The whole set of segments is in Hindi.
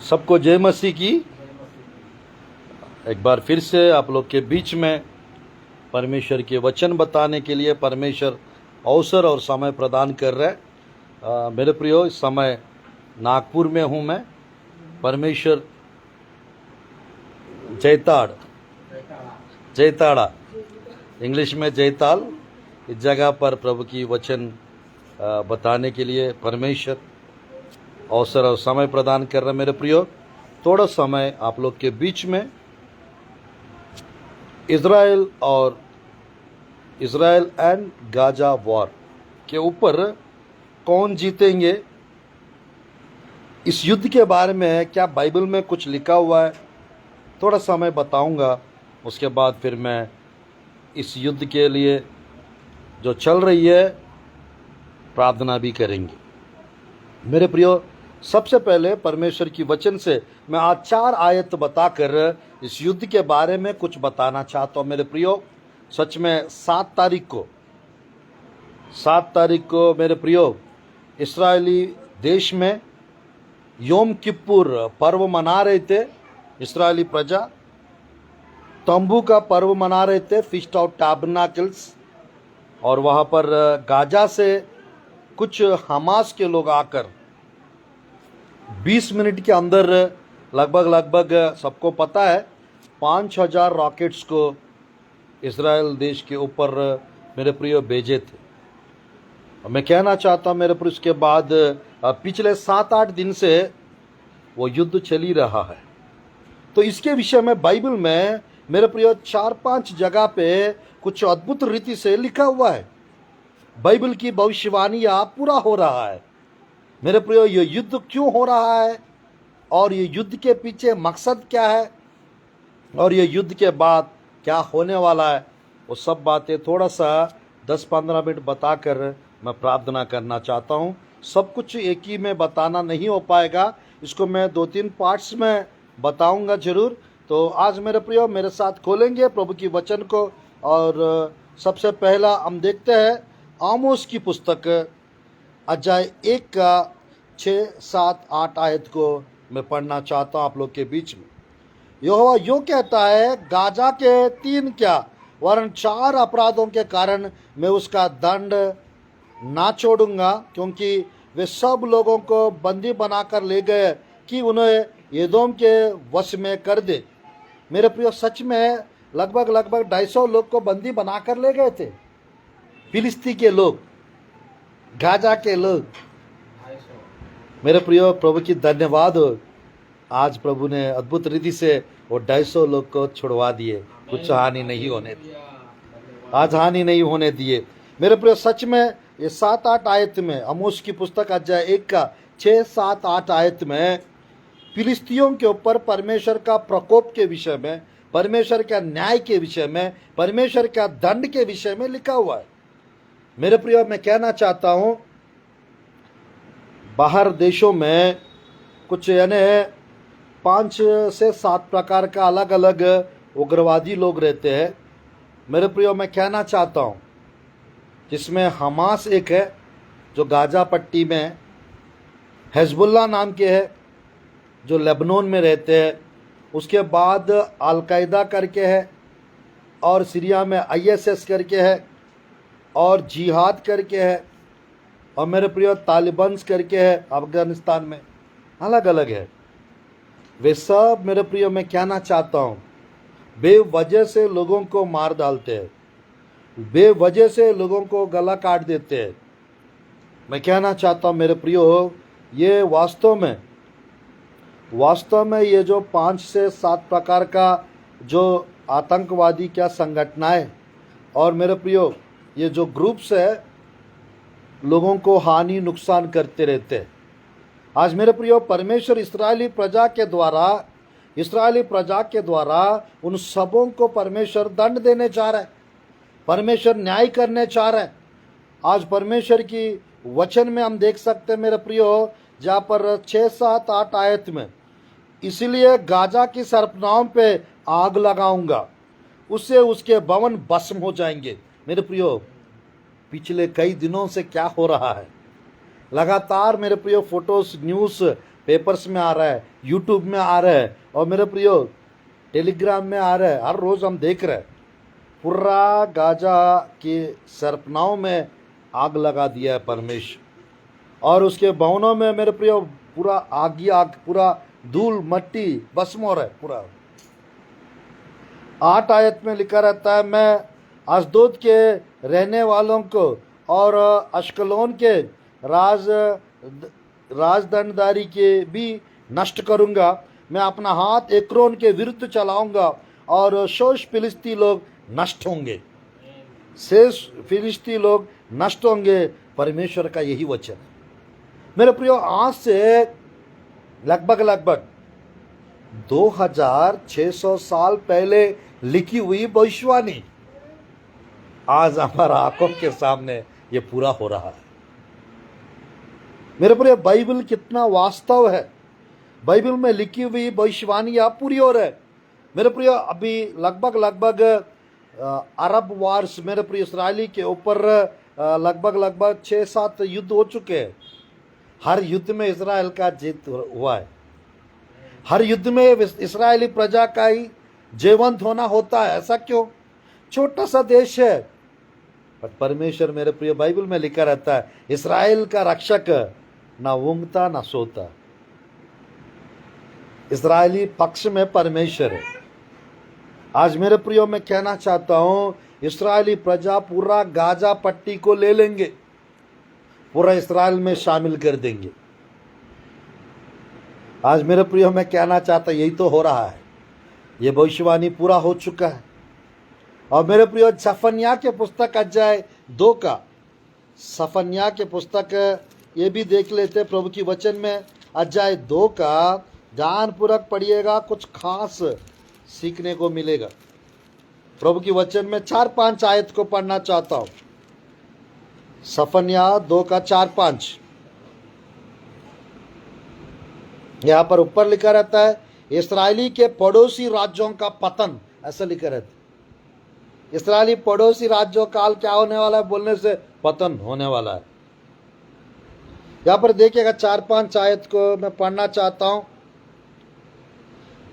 सबको जय मसीह की। एक बार फिर से आप लोग के बीच में परमेश्वर के वचन बताने के लिए परमेश्वर अवसर और समय प्रदान कर रहे हैं। मेरे प्रियो, इस समय नागपुर में हूँ मैं। परमेश्वर जैताड़ा इंग्लिश में जैताल, इस जगह पर प्रभु की वचन बताने के लिए परमेश्वर अवसर और समय प्रदान कर रहे हैं। मेरे प्रियो, थोड़ा समय आप लोग के बीच में इज़राइल एंड गाजा वॉर के ऊपर कौन जीतेंगे, इस युद्ध के बारे में क्या बाइबल में कुछ लिखा हुआ है, थोड़ा समय बताऊंगा। उसके बाद फिर मैं इस युद्ध के लिए जो चल रही है प्रार्थना भी करेंगे। मेरे प्रियो, सबसे पहले परमेश्वर की वचन से मैं आज 4 आयत बताकर इस युद्ध के बारे में कुछ बताना चाहता हूँ। मेरे प्रियो, सच में 7 तारीख को मेरे प्रियो, इस्राएली देश में योम किप्पुर पर्व मना रहे थे। इस्राएली प्रजा तंबू का पर्व मना रहे थे, फीस्ट ऑफ टैबरनेकल्स। और वहाँ पर गाजा से कुछ हमास के लोग आकर 20 मिनट के अंदर लगभग सबको पता है 5000 रॉकेट्स को इज़राइल देश के ऊपर मेरे प्रियो भेजे थे। मैं कहना चाहता हूँ मेरे प्रियो, उसके बाद पिछले 7-8 दिन से वो युद्ध चल ही रहा है। तो इसके विषय में बाइबल में मेरे प्रियो 4-5 जगह पे कुछ अद्भुत रीति से लिखा हुआ है। बाइबल की भविष्यवाणियां पूरा हो रहा है। मेरे प्रियो, ये युद्ध क्यों हो रहा है और ये युद्ध के पीछे मकसद क्या है और ये युद्ध के बाद क्या होने वाला है, वो सब बातें थोड़ा सा 10-15 मिनट बताकर मैं प्रार्थना करना चाहता हूँ। सब कुछ एक ही में बताना नहीं हो पाएगा, इसको मैं 2-3 पार्ट्स में बताऊंगा जरूर। तो आज मेरे प्रियो मेरे साथ खोलेंगे प्रभु की वचन को, और सबसे पहला हम देखते हैं आमोस की पुस्तक अध्याय 1 का 6, 7, 8 आयत को मैं पढ़ना चाहता हूँ आप लोग के बीच में। यहोवा यूँ कहता है, गाजा के 3 क्या वरन 4 अपराधों के कारण मैं उसका दंड ना छोड़ूंगा, क्योंकि वे सब लोगों को बंदी बनाकर ले गए कि उन्हें एदोम के वश में कर दे। मेरे प्रियो, सच में लगभग 250 लोग को बंदी बनाकर ले गए थे, फिलिस्ती के लोग, गाजा के लोग। मेरे प्रियो, प्रभु की धन्यवाद हो, आज प्रभु ने अद्भुत रीति से वो 250 लोग को छुड़वा दिए, कुछ हानि नहीं होने दी, आज हानि नहीं होने दिए। मेरे प्रियो, सच में ये 7-8 आयत में, आमोस की पुस्तक अध्याय 1 का 6, 7, 8 आयत में फिलिस्तियों के ऊपर परमेश्वर का प्रकोप के विषय में, परमेश्वर का न्याय के विषय में, परमेश्वर का दंड के विषय में लिखा हुआ है। मेरे प्रियो, मैं कहना चाहता हूं, बाहर देशों में कुछ यानी 5 से 7 प्रकार का अलग अलग उग्रवादी लोग रहते हैं। मेरे प्रियो, मैं कहना चाहता हूं, जिसमें हमास एक है जो गाजा पट्टी में है, हिजबुल्लाह नाम के है जो लेबनान में रहते हैं, उसके बाद अल-कायदा करके है, और सीरिया में ISS करके है, और जिहाद करके है, और मेरे प्रियो तालिबान करके है अफगानिस्तान में, अलग अलग है। वे सब मेरे प्रियो मैं कहना चाहता हूँ, बेवजह से लोगों को मार डालते हैं, बेवजह से लोगों को गला काट देते हैं। मैं कहना चाहता हूँ मेरे प्रियो, ये वास्तव में ये जो 5 से 7 प्रकार का जो आतंकवादी क्या संगठनाएं और मेरे प्रियो ये जो ग्रुप्स है, लोगों को हानि नुकसान करते रहते हैं। आज मेरे प्रियो, परमेश्वर इस्राएली प्रजा के द्वारा उन सबों को परमेश्वर दंड देने चाह रहा है, परमेश्वर न्याय करने चाह रहा है। आज परमेश्वर की वचन में हम देख सकते हैं मेरे प्रियो, जहाँ पर 6, 7, 8 आयत में, इसलिए गाजा की सरपनाओं पे आग लगाऊंगा, उससे उसके भवन भस्म हो जाएंगे। मेरे प्रियो, पिछले कई दिनों से क्या हो रहा है, लगातार मेरे प्रियो फोटोस न्यूज़ पेपर्स में आ रहा है, यूट्यूब में आ रहा है, और मेरे प्रियो टेलीग्राम में आ रहा है, हर रोज़ हम देख रहे हैं। पूरा गाजा के सरपनाओं में आग लगा दिया है परमेश्वर, और उसके भवनों में मेरे प्रियो पूरा आग ही आग, पूरा धूल मट्टी भस्म हो रहा है पूरा। 8 आयत में लिखा रहता है, मैं अशदोद के रहने वालों को और अश्कलोन के राजदंडदारी के भी नष्ट करूंगा। मैं अपना हाथ एक्रोन के विरुद्ध चलाऊंगा और शेष फिलिस्ती लोग नष्ट होंगे, शेष फिलिस्ती लोग नष्ट होंगे। परमेश्वर का यही वचन है मेरे प्रियो। आज से लगभग 2600 साल पहले लिखी हुई भविष्यवाणी आज हमारा आंखों के सामने ये पूरा हो रहा है। मेरे प्रिय बाइबल कितना वास्तव है, बाइबल में लिखी हुई भविष्यवाणी आप पूरी हो रहे। मेरे प्रिय अभी लगभग अरब वार्स मेरे प्रिय इस्राएली के ऊपर लगभग 6-7 युद्ध हो चुके हैं। हर युद्ध में इस्राएल का जीत हुआ है, हर युद्ध में इस्राएली प्रजा का ही जयवंत होना होता है। ऐसा क्यों? छोटा सा देश है, पर परमेश्वर मेरे प्रिय बाइबल में लिखा रहता है, इस्राएल का रक्षक ना ऊँघता ना सोता। इस्राएली पक्ष में परमेश्वर है। आज मेरे प्रियो मैं कहना चाहता हूं, इस्राएली प्रजा पूरा गाजा पट्टी को ले लेंगे, पूरा इस्राएल में शामिल कर देंगे। आज मेरे प्रियो मैं कहना चाहता, यही तो हो रहा है। ये भविष्यवाणी पूरा हो चुका है। और मेरे प्रियो सफन्याह के पुस्तक अध्याय 2 का, सफन्याह के पुस्तक ये भी देख लेते प्रभु की वचन में। अध्याय 2 का ध्यानपूर्वक पढ़िएगा, कुछ खास सीखने को मिलेगा। प्रभु की वचन में 4-5 आयत को पढ़ना चाहता हूं। सफन्याह 2 का 4-5 यहां पर ऊपर लिखा रहता है, इस्राएली के पड़ोसी राज्यों का पतन, ऐसा लिखा रहता है। इस्राएली पड़ोसी राज्यों काल क्या होने वाला है बोलने से पतन होने वाला है। यहां पर देखिएगा 4-5 आयत को मैं पढ़ना चाहता हूं।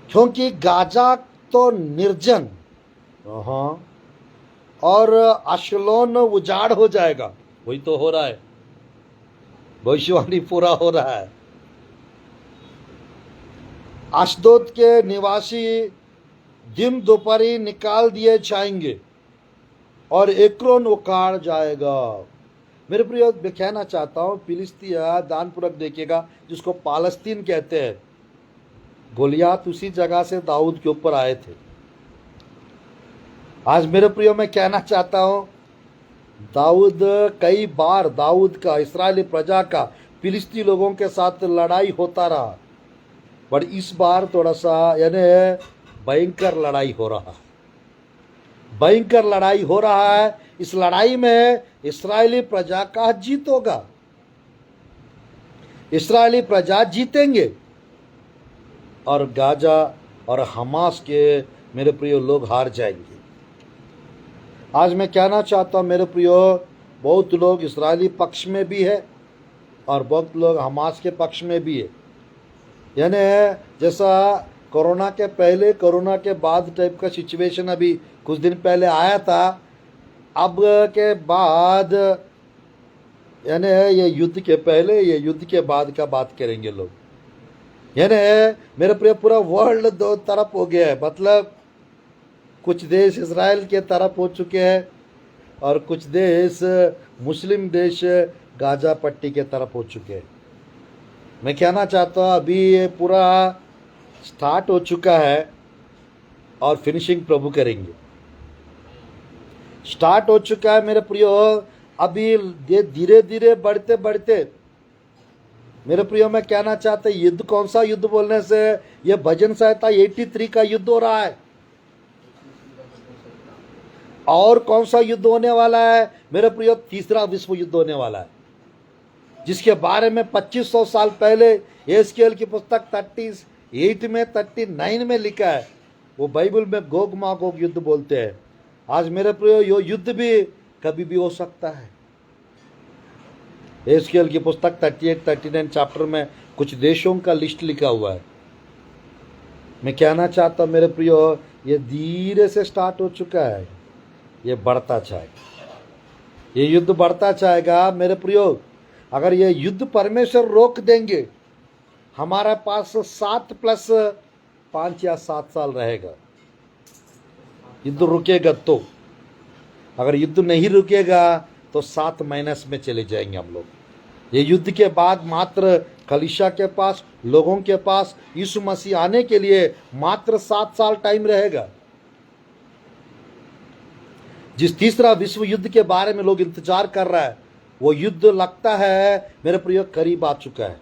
क्योंकि गाजा तो निर्जन और अश्कलोन उजाड़ हो जाएगा। वही तो हो रहा है, भविष्यवाणी पूरा हो रहा है। अशदोद के निवासी दिन दोपहरी निकाल दिए जाएंगे और एक्रोन उखाड़ जाएगा। मेरे प्रिय मैं कहना चाहता हूं, फिलिस्तिया दानपूर्वक देखिएगा, जिसको पालस्तीन कहते हैं, गोलियात उसी जगह से दाऊद के ऊपर आए थे। आज मेरे प्रियो मैं कहना चाहता हूं, दाऊद कई बार दाऊद का, इस्राएली प्रजा का फिलिस्ती लोगों के साथ लड़ाई होता रहा, पर इस बार थोड़ा सा यानी भयंकर लड़ाई हो रहा है, भयंकर लड़ाई हो रहा है। इस लड़ाई में इस्राएली प्रजा का जीत होगा, इस्राएली प्रजा जीतेंगे और गाजा और हमास के मेरे प्रियो लोग हार जाएंगे। आज मैं कहना चाहता हूं मेरे प्रियो, बहुत लोग इस्राएली पक्ष में भी है और बहुत लोग हमास के पक्ष में भी है। यानी जैसा कोरोना के पहले कोरोना के बाद टाइप का सिचुएशन अभी कुछ दिन पहले आया था, अब के बाद यानी ये युद्ध के पहले ये युद्ध के बाद का बात करेंगे लोग। यानी मेरे प्रिय पूरा वर्ल्ड दो तरफ हो गया है, मतलब कुछ देश इजराइल के तरफ हो चुके हैं और कुछ देश मुस्लिम देश गाजा पट्टी के तरफ हो चुके हैं। मैं कहना चाहता हूँ अभी ये पूरा स्टार्ट हो चुका है और फिनिशिंग प्रभु करेंगे। स्टार्ट हो चुका है मेरे प्रियो, अभी ये धीरे धीरे बढ़ते बढ़ते मेरे प्रियो मैं कहना चाहता हूँ, युद्ध कौन सा युद्ध बोलने से ये भजन संहिता 83 का युद्ध हो रहा है। और कौन सा युद्ध होने वाला है मेरे प्रियो? तीसरा विश्व युद्ध होने वाला है, जिसके बारे में 2500 साल पहले एस्केल की पुस्तक 38 में 39 में लिखा है। वो बाइबल में गोग मागोग युद्ध बोलते हैं। आज मेरे प्रियो यो युद्ध भी कभी भी हो सकता है। एहजकेल की पुस्तक 38-39 चैप्टर में कुछ देशों का लिस्ट लिखा हुआ है। मैं कहना चाहता हूँ मेरे प्रियो, ये धीरे से स्टार्ट हो चुका है, ये बढ़ता जाएगा, ये युद्ध बढ़ता जाएगा मेरे प्रियो। अगर ये युद्ध परमेश्वर रोक देंगे, हमारे पास 7+5 या 7 साल रहेगा। युद्ध रुकेगा तो, अगर युद्ध नहीं रुकेगा तो 7 माइनस में चले जाएंगे हम लोग। ये युद्ध के बाद मात्र कलीसिया के पास, लोगों के पास यीशु मसीह आने के लिए मात्र 7 साल टाइम रहेगा। जिस तीसरा विश्व युद्ध के बारे में लोग इंतजार कर रहा है, वो युद्ध लगता है मेरे प्रिय करीब आ चुका है।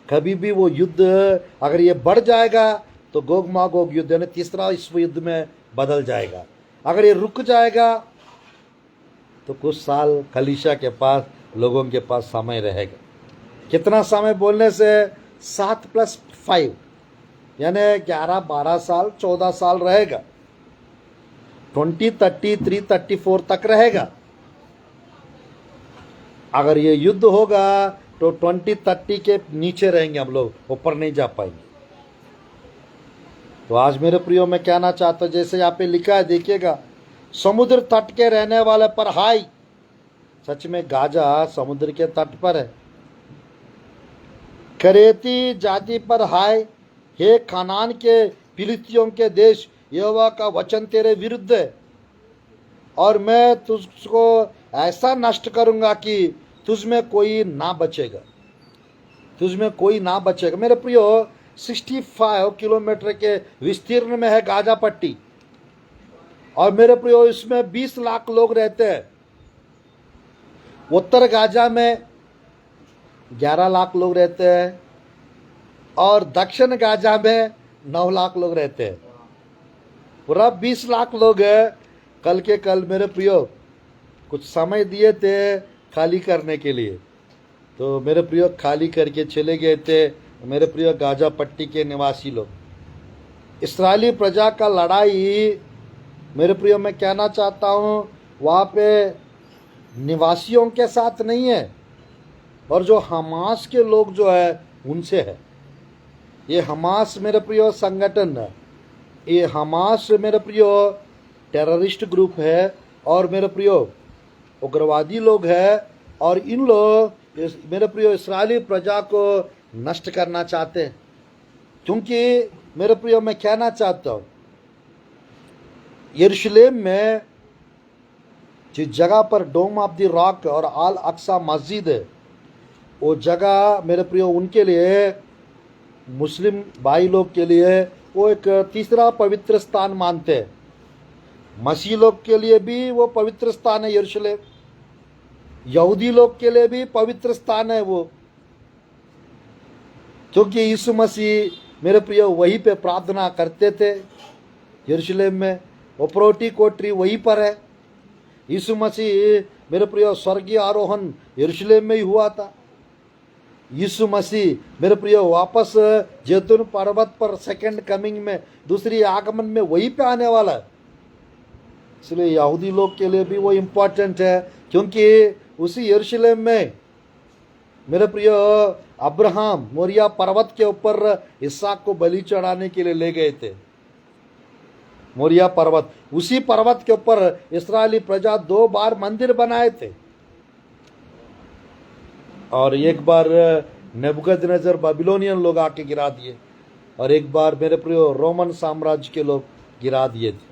कभी भी वो युद्ध अगर ये बढ़ जाएगा तो गोग मागोग युद्ध यानी तीसरा विश्व युद्ध में बदल जाएगा। अगर ये रुक जाएगा तो कुछ साल कलीसिया के पास, लोगों के पास समय रहेगा। कितना समय बोलने से 7+5 यानी 11-12 साल, 14 साल रहेगा। 2033 34 तक रहेगा। अगर ये युद्ध होगा तो 2030 के नीचे रहेंगे हम लोग, ऊपर नहीं जा पाएंगे। तो आज मेरे प्रियो मैं कहना चाहता हूं, जैसे यहाँ पे लिखा है देखिएगा, समुद्र तट के रहने वाले पर हाय। सच में गाजा समुद्र के तट पर है। करेती जाति पर हाय, हे कनान के फिलिस्तियों के देश, यहोवा का वचन तेरे विरुद्ध है और मैं तुझको ऐसा नष्ट करूंगा कि तुझमें कोई ना बचेगा, तुझमें कोई ना बचेगा। मेरे प्रियो 65 किलोमीटर के विस्तीर्ण में है गाजा पट्टी और मेरे प्रियो इसमें 20 लाख लोग रहते हैं। उत्तर गाजा में 11 लाख लोग रहते हैं और दक्षिण गाजा में 9 लाख लोग रहते हैं। पूरा 20 लाख लोग हैं। कल के कल मेरे प्रियो कुछ समय दिए थे खाली करने के लिए, तो मेरे प्रियो खाली करके चले गए थे मेरे प्रियो गाजा पट्टी के निवासी लोग। इस्राएली प्रजा का लड़ाई मेरे प्रियो मैं कहना चाहता हूँ वहाँ पे निवासियों के साथ नहीं है और जो हमास के लोग जो है उनसे है। ये हमास मेरे प्रियो संगठन है, ये हमास मेरे प्रियो टेररिस्ट ग्रुप है और मेरे प्रियो उग्रवादी लोग है और इन लोग मेरे प्रियो इस्राएली प्रजा को नष्ट करना चाहते हैं। क्योंकि मेरे प्रियो मैं कहना चाहता हूँ यरूशलेम में जिस जगह पर डोम ऑफ द रॉक और आल अक्सा मस्जिद है, वो जगह मेरे प्रियो उनके लिए, मुस्लिम भाई लोग के लिए वो एक तीसरा पवित्र स्थान मानते हैं। मसीह लोग के लिए भी वो पवित्र स्थान है यरूशलेम, यहूदी लोग के लिए भी पवित्र स्थान है वो, क्योंकि यीशु मसीह मेरे प्रियो वहीं पे प्रार्थना करते थे यरूशलेम में। उपरोटी कोठरी वहीं पर है। यीशु मसीह मेरे प्रियो स्वर्गीय आरोहण यरूशलेम में ही हुआ था। यीशु मसीह मेरे प्रियो वापस जैतून पर्वत पर सेकंड कमिंग में, दूसरी आगमन में वहीं पे आने वाला है। इसलिए यहूदी लोग के लिए भी वो इम्पोर्टेंट है, क्योंकि उसी यरूशलेम में मेरे प्रियो अब्राहम मोरिया पर्वत के ऊपर इसहाक को बलि चढ़ाने के लिए ले गए थे। मोरिया पर्वत, उसी पर्वत के ऊपर इस्राएली प्रजा 2 बार मंदिर बनाए थे और एक बार नेबुकदनेस्सर बाबिलोनियन लोग आके गिरा दिए और एक बार मेरे प्रियो रोमन साम्राज्य के लोग गिरा दिए थे।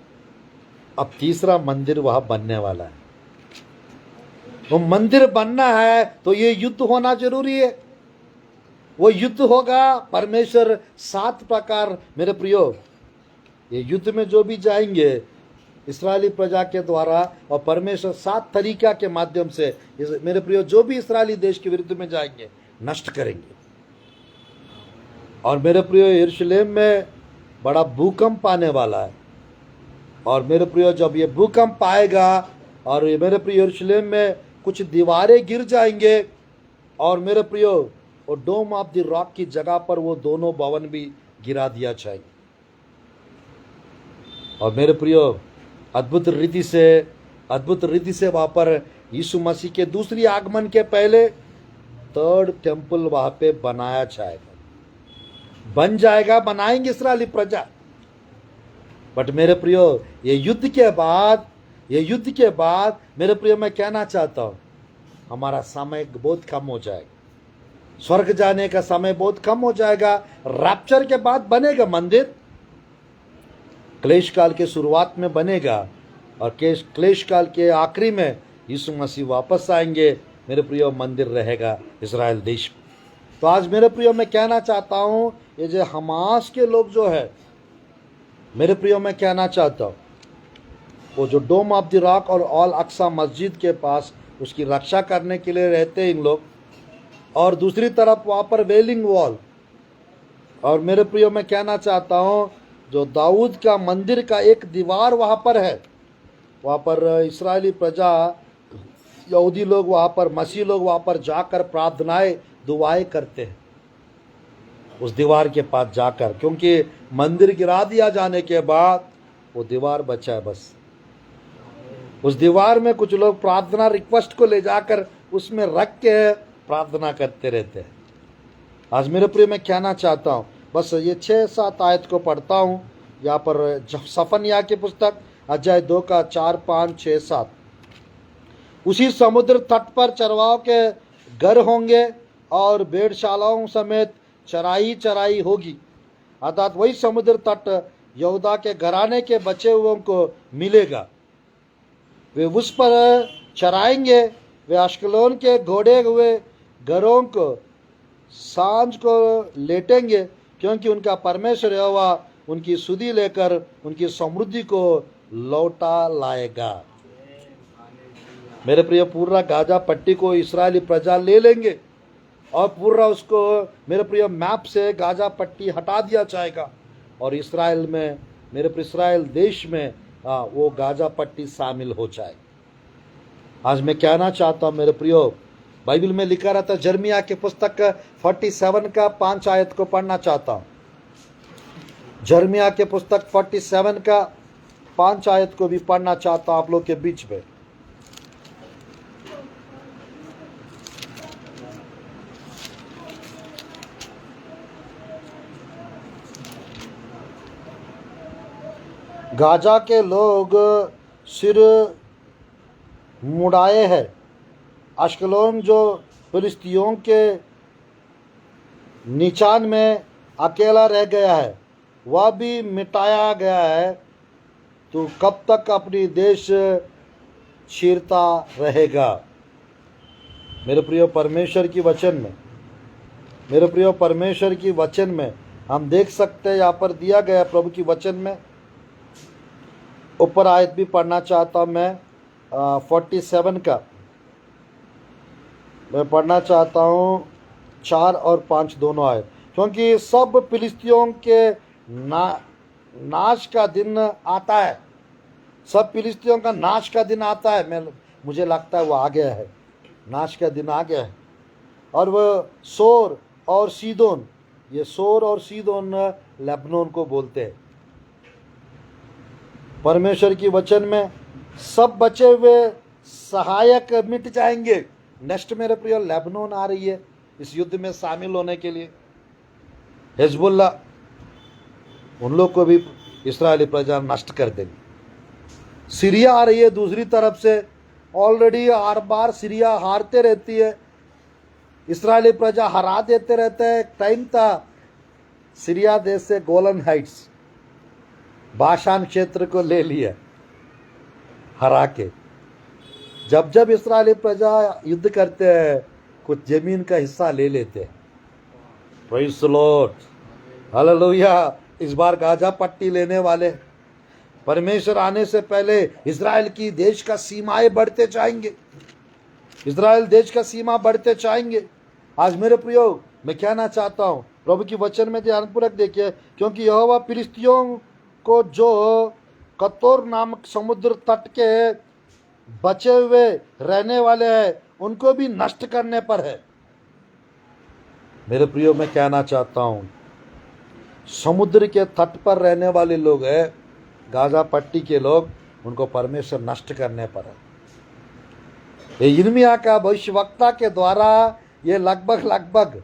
अब तीसरा मंदिर वहां बनने वाला है। वो मंदिर बनना है तो ये युद्ध होना जरूरी है। वो युद्ध होगा। परमेश्वर 7 प्रकार मेरे प्रियो ये युद्ध में जो भी जाएंगे इस्राएली प्रजा के द्वारा, और परमेश्वर 7 तरीका के माध्यम से मेरे प्रियो जो भी इस्राएली देश के विरुद्ध में जाएंगे नष्ट करेंगे। और मेरे प्रियो यरूशलेम में बड़ा भूकंप आने वाला है और मेरे प्रियो जब ये भूकंप आएगा और ये मेरे प्रियो यरूशलेम में कुछ दीवारें गिर जाएंगे और मेरे प्रियो वो डोम ऑफ द रॉक की जगह पर वो दोनों भवन भी गिरा दिया जाएगा। और मेरे प्रियो अद्भुत रीति से वहाँ पर यीशु मसीह के दूसरी आगमन के पहले थर्ड टेम्पल वहां पे बनाया जाएगा, बन जाएगा, बनाएंगे इस्राएली प्रजा। बट मेरे प्रियो, ये युद्ध के बाद मेरे प्रियो मैं कहना चाहता हूं, हमारा समय बहुत कम हो जाएगा, स्वर्ग जाने का समय बहुत कम हो जाएगा। रैप्चर के बाद बनेगा मंदिर, क्लेश काल के शुरुआत में बनेगा और क्लेश काल के आखिरी में यीशु मसीह वापस आएंगे। मेरे प्रियो, मंदिर रहेगा इज़राइल देश में। तो आज मेरे प्रियो मैं कहना चाहता हूं, ये जो हमास के लोग जो है, मेरे प्रियो मैं कहना चाहता हूं, वो जो डोम ऑफ द रॉक और ऑल अक्सा मस्जिद के पास उसकी रक्षा करने के लिए रहते हैं इन लोग, और दूसरी तरफ वहाँ पर वेलिंग वॉल। और मेरे प्रियो मैं कहना चाहता हूँ, जो दाऊद का मंदिर का एक दीवार वहाँ पर है, वहाँ पर इस्राएली प्रजा, यहूदी लोग वहाँ पर, मसीह लोग वहाँ पर जाकर प्रार्थनाएं दुआएं करते हैं उस दीवार के पास जाकर, क्योंकि मंदिर गिरा दिया जाने के बाद वो दीवार बचा है। बस उस दीवार में कुछ लोग प्रार्थना रिक्वेस्ट को ले जाकर उसमें रख के प्रार्थना करते रहते हैं। आज मेरे प्रिय मैं कहना चाहता हूँ, बस ये 6-7 आयत को पढ़ता हूँ यहाँ पर, सफन्याह की पुस्तक अध्याय 2 का 4, 5, 6, 7। उसी समुद्र तट पर चरवाहों के घर होंगे और भेड़शालाओं समेत चराई होगी, अर्थात वही समुद्र तट यहूदा के घराने के बचे हुओं को मिलेगा। वे उस पर चराएंगे, वे अश्कलोन के घोड़े हुए घरों को सांझ को लेटेंगे, क्योंकि उनका परमेश्वर यहोवा उनकी सुधि लेकर उनकी समृद्धि को लौटा लाएगा। मेरे प्रिय, पूरा गाजा पट्टी को इस्राएली प्रजा ले लेंगे और पूरा उसको मेरे प्रिय मैप से गाजा पट्टी हटा दिया जाएगा और इस्राएल में, मेरे प्रिय इस्राएल देश में वो गाजा पट्टी शामिल हो जाए। आज मैं कहना चाहता हूँ मेरे प्रियो, बाइबल में लिखा रहता है, जर्मिया की पुस्तक 47 का 5 आयत को पढ़ना चाहता हूँ। जर्मिया के पुस्तक 47 का 5 आयत को भी पढ़ना चाहता हूँ आप लोग के बीच में। गाजा के लोग सिर मुड़ाए हैं, अश्कलोन जो फिलिस्तियों के निचान में अकेला रह गया है वह भी मिटाया गया है। तो कब तक अपनी देश चीरता रहेगा। मेरे प्रिय परमेश्वर की वचन में, मेरे प्रिय परमेश्वर की वचन में हम देख सकते हैं, यहाँ पर दिया गया प्रभु की वचन में। ऊपर आयत भी पढ़ना चाहता हूँ मैं, 47 का मैं पढ़ना चाहता हूँ 4 और 5 दोनों आयत, क्योंकि सब फिलिस्तियों के नाश का दिन आता है। सब फिलिस्तियों का नाश का दिन आता है। मुझे लगता है वो आ गया है, नाश का दिन आ गया है। और वह सोर और सीदोन, ये सोर और सीदोन लेबनोन को बोलते हैं। परमेश्वर की वचन में सब बचे हुए सहायक मिट जाएंगे। नेक्स्ट मेरे प्रिय लेबनोन आ रही है इस युद्ध में शामिल होने के लिए। हिजबुल्ला, उन लोग को भी इस्राएली प्रजा नष्ट कर देंगे। सीरिया आ रही है दूसरी तरफ से, ऑलरेडी हर बार सीरिया हारते रहती है, इस्राएली प्रजा हरा देते रहते हैं। टाइम था सीरिया देश से गोलन हाइट्स, बाशान क्षेत्र को ले लिया हरा के। जब जब इस्राएली प्रजा युद्ध करते हैं कुछ जमीन का हिस्सा ले लेते हैं। Praise the Lord, hallelujah. इस बार गाजा पट्टी लेने वाले, परमेश्वर आने से पहले इस्राएल की देश का सीमाएं बढ़ते जाएंगे, इस्राएल देश का सीमा बढ़ते जाएंगे। आज मेरे प्रियो मैं कहना चाहता हूँ, प्रभु की वचन में ध्यानपूर्वक देखिए, क्योंकि यहोवा फिलिस्तियों को जो कतोर नामक समुद्र तट के बचे हुए रहने वाले हैं उनको भी नष्ट करने पर है। मेरे प्रियो मैं कहना चाहता हूँ, समुद्र के तट पर रहने वाले लोग हैं, गाजा पट्टी के लोग, उनको परमेश्वर नष्ट करने पर है। ये यिर्मयाह का भविष्यवक्ता के द्वारा ये लगभग लगभग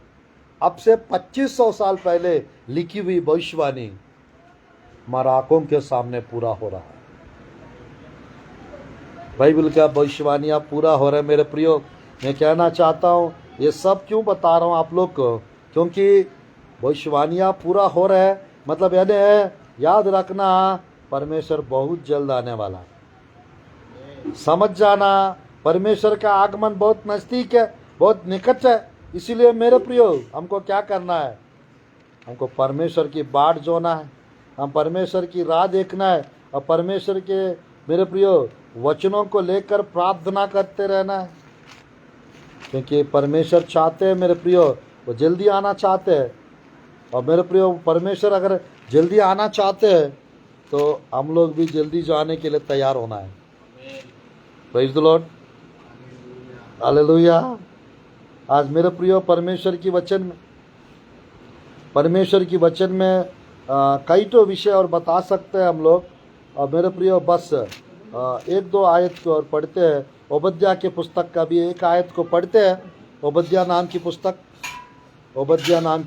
अब से 2500 साल पहले लिखी हुई भविष्यवाणी हमारा आंखों के सामने पूरा हो रहा है। बाइबल का भविष्यवाणियाँ पूरा हो रहा है मेरे प्रियो। मैं कहना चाहता हूँ ये सब क्यों बता रहा हूँ आप लोग को, क्योंकि भविष्यवाणियाँ पूरा हो रहा है, मतलब यानी याद रखना परमेश्वर बहुत जल्द आने वाला है। समझ जाना परमेश्वर का आगमन बहुत नज़दीक है, बहुत निकट है। इसीलिए मेरे प्रियो हमको क्या करना है, हमको परमेश्वर की बाट जोना है, हम परमेश्वर की राह देखना है और परमेश्वर के मेरे प्रियो वचनों को लेकर प्रार्थना करते रहना है, क्योंकि परमेश्वर चाहते हैं मेरे प्रियो, वो जल्दी आना चाहते हैं। और मेरे प्रियो परमेश्वर अगर जल्दी आना चाहते हैं तो हम लोग भी जल्दी जाने के लिए तैयार होना है। Praise the Lord, hallelujah. आज मेरे प्रियो परमेश्वर की वचन में कई तो विषय और बता सकते हैं हम लोग। और मेरे प्रियो बस एक दो आयत को और पढ़ते हैं। ओबद्या के पुस्तक का भी एक आयत को पढ़ते हैं। ओबद्या नाम की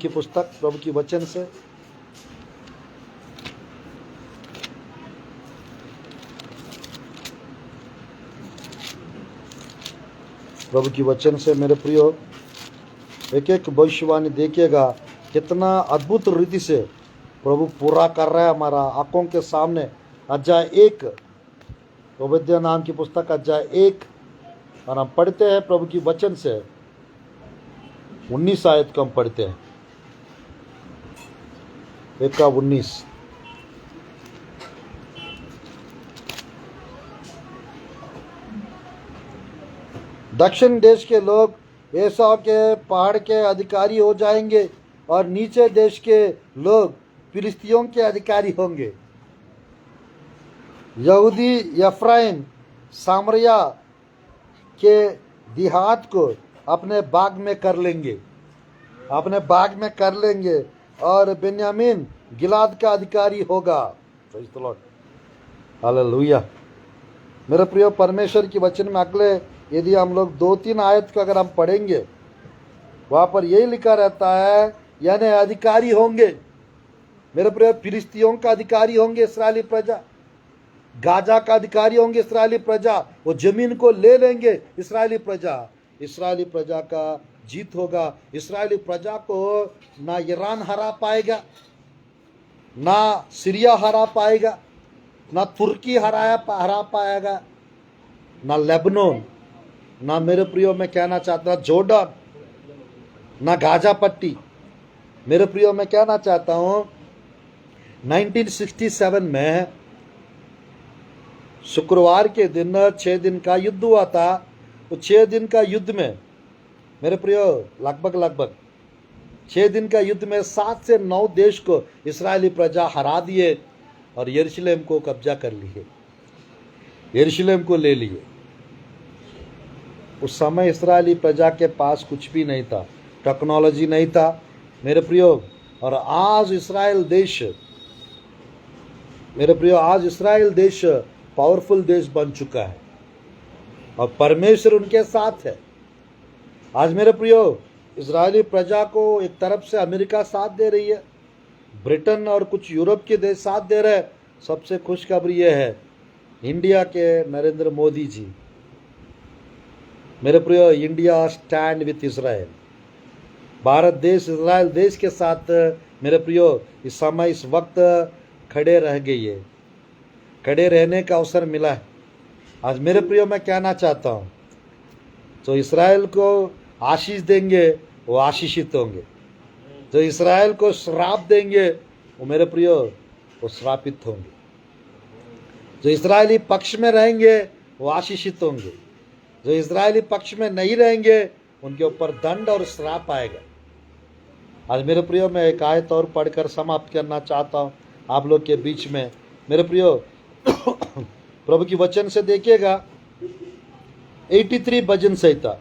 पुस्तक प्रभु की वचन से। प्रभु की वचन से मेरे प्रियो एक एक भविष्यवाणी देखिएगा, कितना अद्भुत रीति से प्रभु पूरा कर रहा है हमारा आंखों के सामने। अध्याय 1 ओबद्या नाम की पुस्तक अध्याय 1 और हम पढ़ते हैं प्रभु की वचन से 19 आयत को हम पढ़ते हैं। 1 का 19। दक्षिण देश के लोग एसाव के पहाड़ के अधिकारी हो जाएंगे और नीचे देश के लोग फिलिस्तियों के अधिकारी होंगे। यहूदी यफ्राइम सामरिया के देहात को अपने बाग में कर लेंगे और बेन्यामीन गिलाद का अधिकारी होगा। Praise the Lord, hallelujah. मेरे प्रिय परमेश्वर की वचन में अगले यदि हम लोग 2-3 आयत को अगर हम पढ़ेंगे, वहाँ पर यही लिखा रहता है, यानी अधिकारी होंगे मेरे प्रिय, फिलिस्तियों का अधिकारी होंगे इस्राएली प्रजा, गाजा का अधिकारी होंगे इस्राएली प्रजा, वो जमीन को ले लेंगे इस्राएली प्रजा का जीत होगा। इस्राएली प्रजा को ना ईरान हरा पाएगा, ना सीरिया हरा पाएगा, ना तुर्की हरा पाएगा, ना लेबनान, ना मेरे प्रियो मैं कहना चाहता जॉर्डन, ना गाजा पट्टी। मेरे प्रियो मैं कहना चाहता हूँ 1967 में शुक्रवार के दिन 6 दिन का युद्ध हुआ था। तो 6 दिन का युद्ध में मेरे प्रियो लगभग 6 दिन का युद्ध में 7 से 9 देश को इस्राएली प्रजा हरा दिए और यरूशलेम को कब्जा कर लिए, यरूशलेम को ले लिए। उस समय इस्राएली प्रजा के पास कुछ भी नहीं था, टेक्नोलॉजी नहीं था मेरे प्रियो। और आज इस्राएल देश पावरफुल देश बन चुका है और परमेश्वर उनके साथ है। आज मेरे प्रियो इजरायली प्रजा को एक तरफ से अमेरिका साथ दे रही है, ब्रिटेन और कुछ यूरोप के देश साथ दे रहे हैं। सबसे खुशखबरी ये है, इंडिया के नरेंद्र मोदी जी। मेरे प्रियो India stand with Israel, Bharat देश इजराइल देश के साथ मेरे प्रियो इस समय इस वक्त खड़े रह गई है, खड़े रहने का अवसर मिला है। आज मेरे प्रियो मैं कहना चाहता हूँ, जो इस्राएल को आशीष देंगे वो आशीषित होंगे, जो इस्राएल को श्राप देंगे वो मेरे प्रियो वो श्रापित होंगे, जो इस्राएली पक्ष में रहेंगे वो आशीषित होंगे, जो इस्राएली पक्ष में नहीं रहेंगे उनके ऊपर दंड और श्राप आएगा। आज मेरे प्रियो मैं एक आयत और पढ़कर समाप्त करना चाहता हूँ आप लोग के बीच में। मेरे प्रियो प्रभु की वचन से देखिएगा 83 भजन संहिता,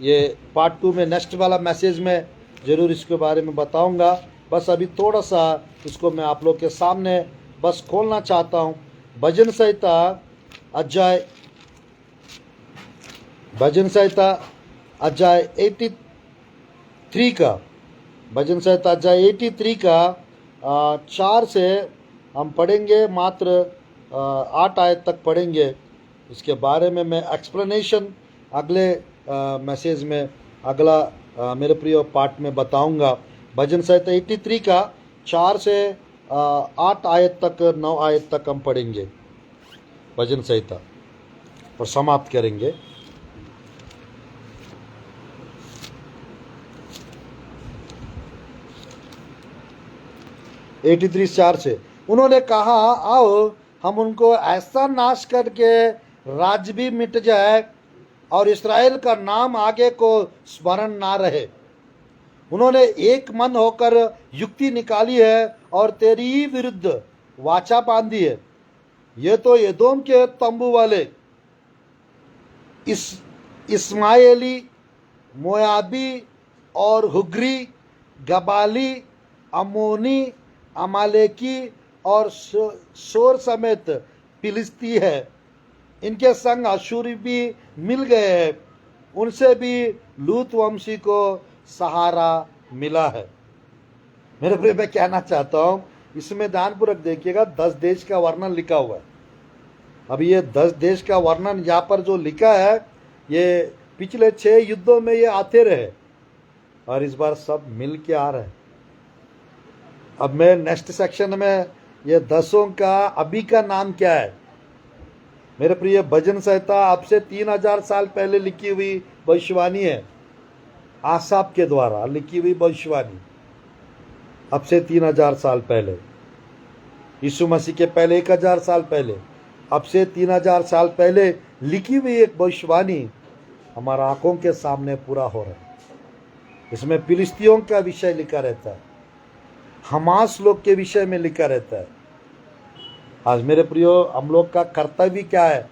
ये पार्ट 2 में नेक्स्ट वाला मैसेज में ज़रूर इसके बारे में बताऊंगा। बस अभी थोड़ा सा इसको मैं आप लोग के सामने बस खोलना चाहता हूँ। भजन संहिता अध्याय 83 83 का, भजन संहिता अध्याय 83 का 4 से हम पढ़ेंगे, मात्र 8 आयत तक पढ़ेंगे। इसके बारे में मैं एक्सप्लेनेशन अगले मैसेज में, अगला मेरे प्रिय पार्ट में बताऊंगा। भजन संहिता 83 का 4 से 8 आयत तक, 9 आयत तक हम पढ़ेंगे भजन संहिता और समाप्त करेंगे। एटी 4 से उन्होंने कहा, आओ हम उनको ऐसा नाश करके राज्य भी मिट जाए और इस्राएल का नाम आगे को स्मरण ना रहे। उन्होंने एक मन होकर युक्ति निकाली है और तेरी विरुद्ध वाचा बांधी है। ये तो एदोम के तंबू वाले इस्माएली, मोयाबी और हुग्री, गबाली, अमोनी, अमालेकी और शोर समेत फिलिस्ती है। इनके संग अशूरी भी मिल गए हैं। उनसे भी लूत वंशी को सहारा मिला है। मेरे प्रिय, मैं कहना चाहता हूं, इसमें ध्यानपूर्वक देखिएगा, 10 देश का वर्णन लिखा हुआ है। अब ये 10 देश का वर्णन यहाँ पर जो लिखा है, ये पिछले 6 युद्धों में ये आते रहे और इस बार सब मिल के आ रहे हैं। अब मैं नेक्स्ट सेक्शन में ये 10 का अभी का नाम क्या है। मेरे प्रिय, भजन संहिता अब से 3000 साल पहले लिखी हुई भविष्यवाणी है, आसाप के द्वारा लिखी हुई भविष्यवाणी। अब से 3000 साल पहले, यीशु मसीह के पहले 1000 साल पहले, अब से 3000 साल पहले लिखी हुई एक भविष्यवाणी हमारा आंखों के सामने पूरा हो रहा है। इसमें फिलिस्तियों का विषय लिखा रहता है, हमास लोग के विषय में लिखा रहता है। आज मेरे प्रियो, हम लोग का कर्तव्य क्या है?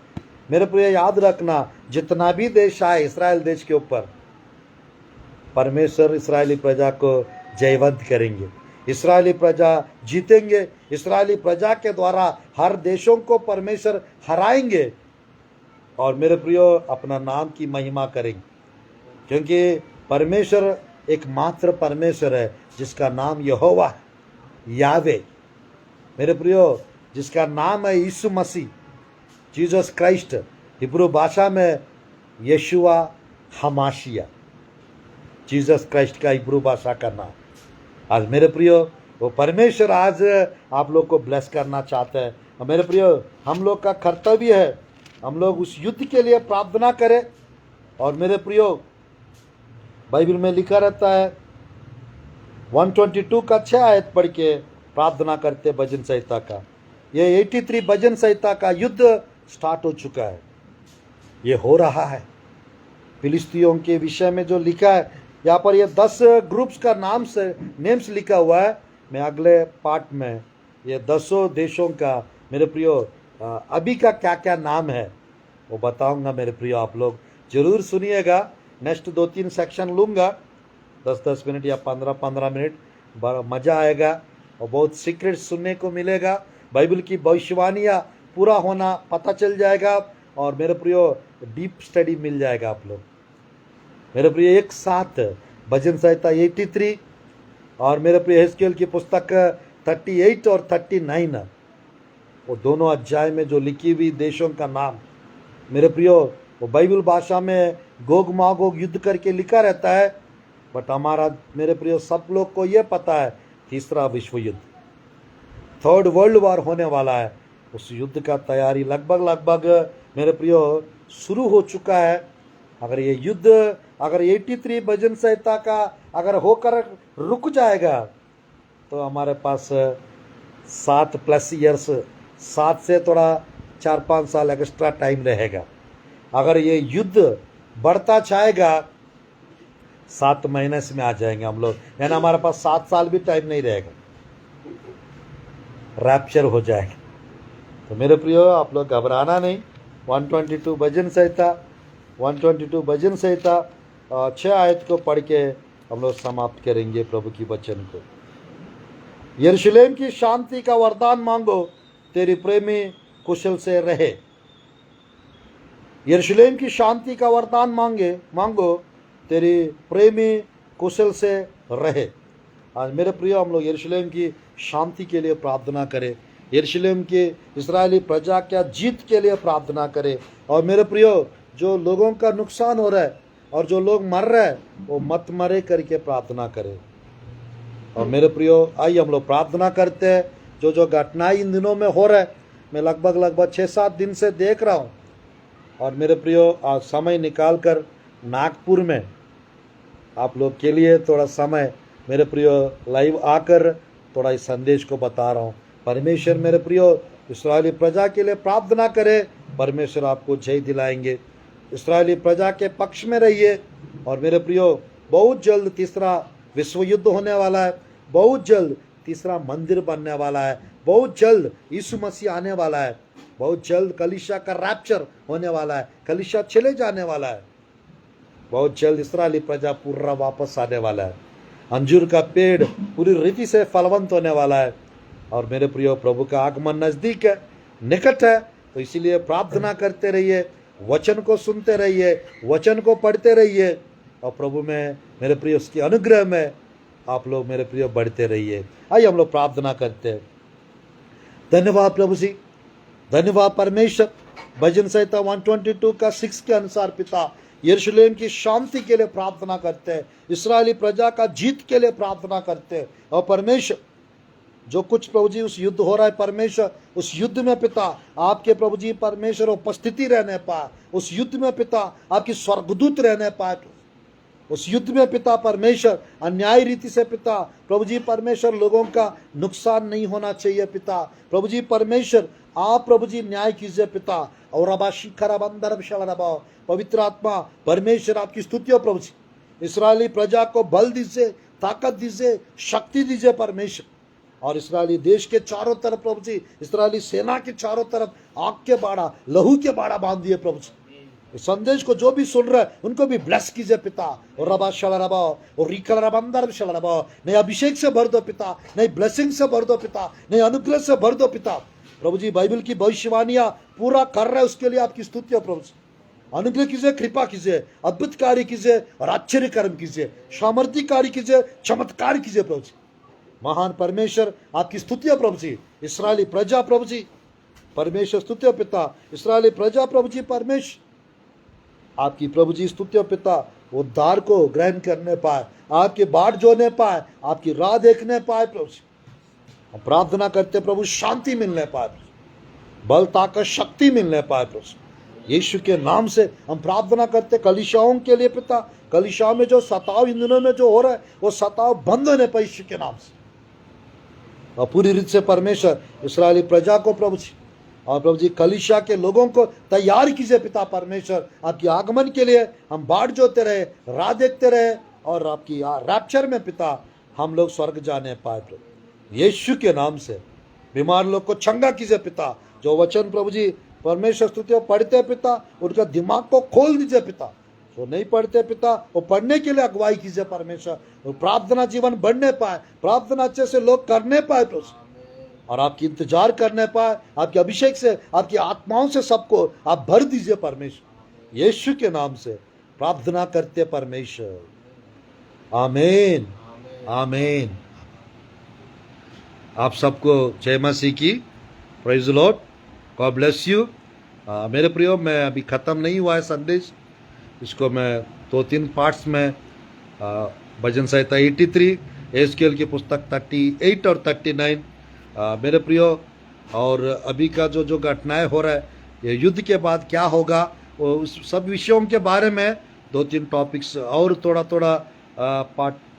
मेरे प्रियो, याद रखना, जितना भी देश आए इस्राएल देश के ऊपर, परमेश्वर इस्राएली प्रजा को जयवंत करेंगे। इस्राएली प्रजा जीतेंगे। इस्राएली प्रजा के द्वारा हर देशों को परमेश्वर हराएंगे और मेरे प्रियो अपना नाम की महिमा करेंगे, क्योंकि परमेश्वर एकमात्र परमेश्वर है जिसका नाम यहोवा है, यावे। मेरे प्रियो, जिसका नाम है यीशु मसीह, जीसस क्राइस्ट, हिब्रू भाषा में यशुआ हमाशिया, जीसस क्राइस्ट का हिब्रू भाषा का नाम। आज मेरे प्रियो, वो परमेश्वर आज आप लोग को ब्लेस करना चाहते हैं। और मेरे प्रियो, हम लोग का कर्तव्य है, हम लोग उस युद्ध के लिए प्रार्थना करें। और मेरे प्रियो, बाइबल में लिखा रहता है 122 का 6 आयत पढ़ के प्रार्थना करते भजन संहिता का। ये 83 भजन संहिता का युद्ध स्टार्ट हो चुका है, ये हो रहा है। फिलिस्तियों के विषय में जो लिखा है यहाँ पर, ये 10 ग्रुप्स का नेम्स लिखा हुआ है। मैं अगले पार्ट में ये 10 देशों का, मेरे प्रियो, अभी का क्या क्या नाम है वो बताऊंगा। मेरे प्रियो, आप लोग जरूर सुनिएगा। नेक्स्ट 2-3 सेक्शन लूँगा, 10-10 मिनट या 15-15 मिनट, बड़ा मज़ा आएगा और बहुत सीक्रेट सुनने को मिलेगा। बाइबल की भविष्यवाणियाँ पूरा होना पता चल जाएगा और मेरे प्रियो डीप स्टडी मिल जाएगा आप लोग। मेरे प्रिय, एक साथ भजन संहिता 83 और मेरे प्रिय हिजकिय्याह की पुस्तक 38 और 39, वो दोनों अध्याय में जो लिखी हुई देशों का नाम, मेरे प्रियो, वो बाइबल भाषा में गोग मागोग युद्ध करके लिखा रहता है। बट हमारा, मेरे प्रियो, सब लोग को ये पता है तीसरा विश्व युद्ध, 3rd वर्ल्ड वॉर होने वाला है। उस युद्ध का तैयारी लगभग मेरे प्रियो शुरू हो चुका है। अगर ये युद्ध, अगर 83 भजन संहिता का अगर होकर रुक जाएगा तो हमारे पास 7+ ईयर्स, 7 से थोड़ा 4-5 साल एक्स्ट्रा टाइम रहेगा। अगर ये युद्ध बढ़ता जाएगा 7 महीने में आ जाएंगे हम लोग, यानी हमारे पास 7 साल भी टाइम नहीं रहेगा, रैप्चर हो जाएगा। तो मेरे प्रियो, आप लोग घबराना नहीं। 122 भजन संहिता 6 आयत को पढ़ के हम लोग समाप्त करेंगे प्रभु की वचन को। यरूशलेम की शांति का वरदान मांगो, तेरी प्रेमी कुशल से रहे। यरूशलेम की शांति का वरदान मांगो, तेरी प्रेमी कुशल से रहे। आज मेरे प्रियो, हम लोग यरूशलेम की शांति के लिए प्रार्थना करें, यरूशलेम के इस्राएली प्रजा क्या जीत के लिए प्रार्थना करें। और मेरे प्रियो, जो लोगों का नुकसान हो रहा है और जो लोग मर रहे हैं वो मत मरे करके प्रार्थना करें। और मेरे प्रियो, आइए हम लोग प्रार्थना करते हैं। जो घटनाएं इन दिनों में हो रहा है, मैं लगभग 6-7 दिन से देख रहा हूँ। और मेरे प्रियो, आज समय निकाल कर नागपुर में आप लोग के लिए थोड़ा समय, मेरे प्रियो, लाइव आकर थोड़ा इस संदेश को बता रहा हूँ। परमेश्वर मेरे प्रियो इस्राएली प्रजा के लिए प्रार्थना करे, परमेश्वर आपको जय दिलाएंगे। इस्राएली प्रजा के पक्ष में रहिए। और मेरे प्रियो, बहुत जल्द तीसरा विश्व युद्ध होने वाला है, बहुत जल्द तीसरा मंदिर बनने वाला है, बहुत जल्द यीशु मसीह आने वाला है, बहुत जल्द कलीसिया का रैप्चर होने वाला है, कलीसिया चले जाने वाला है, बहुत जल्द इस्राएली प्रजा पूरा वापस आने वाला है, अंजीर का पेड़ पूरी रीति से फलवंत होने वाला है। और मेरे प्रियो, प्रभु का आगमन नजदीक है, निकट है। तो इसीलिए प्रार्थना करते रहिए, वचन को सुनते रहिए, वचन को पढ़ते रहिए, और प्रभु में मेरे प्रियो उसके अनुग्रह में आप लोग मेरे प्रियो बढ़ते रहिए। आइए हम लोग प्रार्थना करते हैं। धन्यवाद प्रभु जी, धन्यवाद परमेश्वर। भजन संहिता 122 का 6 के अनुसार पिता, यरूशलेम की शांति के लिए प्रार्थना करते हैं, इस्राएली प्रजा का जीत के लिए प्रार्थना करते हैं। और परमेश्वर, जो कुछ प्रभु जी उस युद्ध हो रहा है परमेश्वर, उस युद्ध में पिता आपके प्रभु जी परमेश्वर उपस्थिति रहने पाए, उस युद्ध में पिता आपकी स्वर्गदूत रहने पाए, उस युद्ध में पिता परमेश्वर अन्याय रीति से पिता प्रभु जी परमेश्वर लोगों का नुकसान नहीं होना चाहिए पिता। प्रभु जी परमेश्वर आप प्रभु जी न्याय कीजिए पिता। और पवित्र आत्मा परमेश्वर आपकी स्तुति हो प्रभु जी। इस्राएली प्रजा को बल दीजिए, ताकत दीजिए, शक्ति दीजिए परमेश्वर। और इस्राएली देश के चारों तरफ प्रभु जी, इस्राएली सेना के चारों तरफ आग के बाड़ा, लहू के बाड़ा बांध दिए प्रभु जी। इस संदेश को जो भी सुन रहे हैं उनको भी ब्लेस कीजिए पिता। और रबा शलरबा और रिकलरबा अंदर शलरबा, नए अभिषेक से भर दो पिता, नई ब्लेसिंग से भर दो पिता, नए अनुग्रह से भर दो पिता। प्रभु जी बाइबल की भविष्यवाणियां पूरा कर रहे हैं, उसके लिए आपकी स्तुति है प्रभु जी। अनुग्रह कीजिए, कृपा कीजिए, अद्भुत कार्य कीजिए और आश्चर्य कर्म कीजिए, सामर्थ्य कार्य कीजिए, चमत्कार कीजिए प्रभु जी। महान परमेश्वर आपकी स्तुति है प्रभु जी। इस्राएली प्रजा प्रभु जी परमेश्वर स्तुति है पिता, इस्राएली प्रजा प्रभु जी परमेश्वर आपकी प्रभु जी स्तुति है पिता, उद्धार को ग्रहण करने पाए, आपके बाट जोने पाए, आपकी राह देखने पाए प्रभु जी। हम प्रार्थना करते प्रभु शांति मिलने पाए, बल ताकत शक्ति मिलने पाए प्रभु। यीशु के नाम से हम प्रार्थना करते कलीसियाओं के लिए पिता, कलीसियाओं में जो सताव इन दिनों में जो हो रहा है वो सताव बंद होने पाए यीशु के नाम से। और पूरी रीत से परमेश्वर इस्राएली प्रजा को प्रभु जी और प्रभु जी कलीसिया के लोगों को तैयार कीजिए पिता परमेश्वर। आपकी आगमन के लिए हम बाट जोते रहे, राह देखते रहे और आपकी रैप्चर में पिता हम लोग स्वर्ग जाने पाए प्रभु। यीशु के नाम से बीमार लोग को चंगा कीजिए पिता। जो वचन प्रभु जी परमेश्वर स्तुति पढ़ते पिता, उनका दिमाग को खोल दीजिए पिता। जो नहीं पढ़ते पिता वो पढ़ने के लिए अगुवाई कीजिए परमेश्वर। वो प्रार्थना जीवन बढ़ने पाए, प्रार्थना अच्छे से लोग करने पाए प्रभु, और आपकी इंतजार करने पाए। आपके अभिषेक से, आपकी आत्माओं से सबको आप भर दीजिए परमेश्वर। यीशु के नाम से प्रार्थना करते परमेश्वर, आमीन आमीन। आप सबको जय मसीह की, praise the Lord, God bless you. मेरे प्रियो, मैं अभी ख़त्म नहीं हुआ है संदेश, इसको मैं 2-3 पार्ट्स में भजन संहिता 83, एस्केल की पुस्तक 38 और 39, मेरे प्रियो, और अभी का जो घटनाएं हो रहा है, ये युद्ध के बाद क्या होगा, वो उस सब विषयों के बारे में 2-3 टॉपिक्स और थोड़ा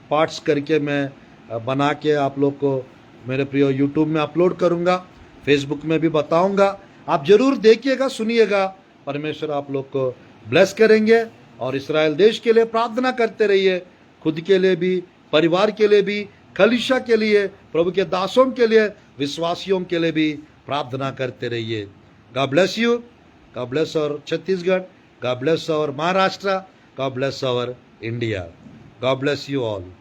पार्ट्स करके मैं बना के आप लोग को मेरे प्रियो यूट्यूब में अपलोड करूँगा, फेसबुक में भी बताऊँगा। आप जरूर देखिएगा, सुनिएगा। परमेश्वर आप लोग को ब्लेस करेंगे। और इस्राएल देश के लिए प्रार्थना करते रहिए, खुद के लिए भी, परिवार के लिए भी, कलीसिया के लिए, प्रभु के दासों के लिए, विश्वासियों के लिए भी प्रार्थना करते रहिए। God bless you, God bless our Chhattisgarh, God bless our Maharashtra, God bless our India, God bless you all.